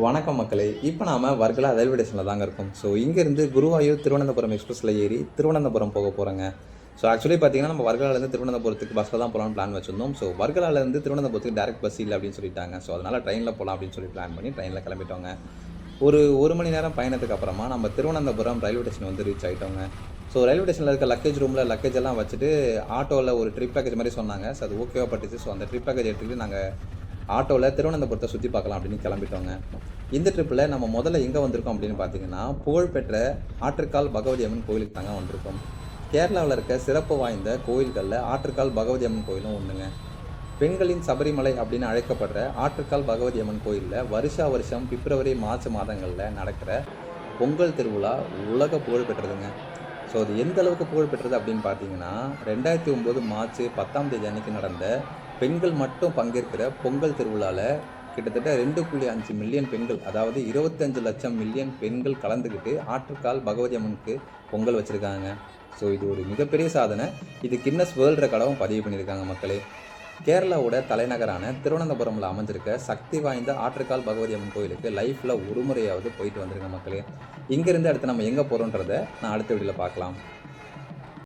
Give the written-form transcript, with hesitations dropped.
வணக்கம் மக்களே. இப்போ நாம வர்கலா ரயில்வே ஸ்டேஷனில் தாங்க இருக்கோம். ஸோ இங்கேருந்து குருவாயூர் திருவனந்தபுரம் எக்ஸ்பிரஸில் ஏறி திருவனந்தபுரம் போக போகிறோங்க. ஸோ ஆக்சுவலி பார்த்தீங்கன்னா நம்ம வர்கலாலேருந்து திருவனந்தபுரத்துக்கு பஸ்ஸில் தான் போகலான்னு பிளான் வச்சுருந்தோம். ஸோ வர்கலாலேருந்து திருவனந்தபுரத்துக்கு டேரக்ட் பஸ் இல்லை அப்படின்னு சொல்லிட்டாங்க. ஸோ அதனால் ட்ரெயினில் போகலாம் அப்படின்னு சொல்லி பிளான் பண்ணி ட்ரெயினில் கிளம்பிட்டோங்க. ஒரு மணி நேரம் பயணத்துக்கு அப்புறமா நம்ம திருவனந்தபுரம் ரயில்வே ஸ்டேஷன் வந்து ரீச் ஆகிட்டோங்க. ஸோ ரயில்வே ஸ்டேஷனில் இருக்க லக்கேஜ் ரூமில் லக்கேஜ் எல்லாம் வச்சுட்டு ஆட்டோவில் ஒரு ட்ரிப் பேக்கேஜ் மாதிரி சொன்னாங்க. ஸோ அது ஓகேவா பட்டுச்சு. ஸோ அந்த ட்ரிப் பேக்கேஜ் எடுத்துகிட்டு நாங்கள் ஆட்டோவில் திருவனந்தபுரத்தை சுற்றி பார்க்கலாம் அப்படின்னு கிளம்பிட்டோங்க. இந்த ட்ரிப்பில் நம்ம முதல்ல எங்கே வந்திருக்கோம் அப்படின்னு பார்த்தீங்கன்னா, புகழ்பெற்ற ஆற்றுக்கால் பகவதி அம்மன் கோயிலுக்கு தாங்க வந்திருக்கோம். கேரளாவில் இருக்க சிறப்பு வாய்ந்த கோயில்களில் ஆற்றுக்கால் பகவதி அம்மன் கோயிலும் ஒன்றுங்க. பெண்களின் சபரிமலை அப்படின்னு அழைக்கப்படுற ஆற்றுக்கால் பகவதி அம்மன் கோயிலில் வருஷம் பிப்ரவரி மார்ச் மாதங்களில் நடக்கிற பொங்கல் திருவிழா உலக புகழ் பெற்றதுங்க. ஸோ அது எந்த அளவுக்கு புகழ் பெற்றது அப்படின்னு பார்த்தீங்கன்னா, 2009 மார்ச் 10ஆம் தேதி அன்னைக்கு நடந்த பெண்கள் மட்டும் பங்கேற்கிற பொங்கல் திருவிழாவில் கிட்டத்தட்ட 2.5 மில்லியன் பெண்கள், அதாவது 25 லட்சம் மில்லியன் பெண்கள் கலந்துக்கிட்டு ஆற்றுக்கால் பகவதி அம்மனுக்கு பொங்கல் வச்சுருக்காங்க. ஸோ இது ஒரு மிகப்பெரிய சாதனை. இது கின்னஸ் வேர்ல்டு ரெக்கார்டாகவும் பதிவு பண்ணியிருக்காங்க மக்களே. கேரளாவோட தலைநகரான திருவனந்தபுரமில் அமைஞ்சிருக்க சக்தி வாய்ந்த ஆற்றுக்கால் பகவதி அம்மன் கோயிலுக்கு லைஃப்பில் ஒரு முறையாவது போயிட்டு வந்துருங்க மக்களே. இங்கேருந்து அடுத்து நம்ம எங்கே போகிறோன்றதை நான் அடுத்த வீடியோவில் பார்க்கலாம்.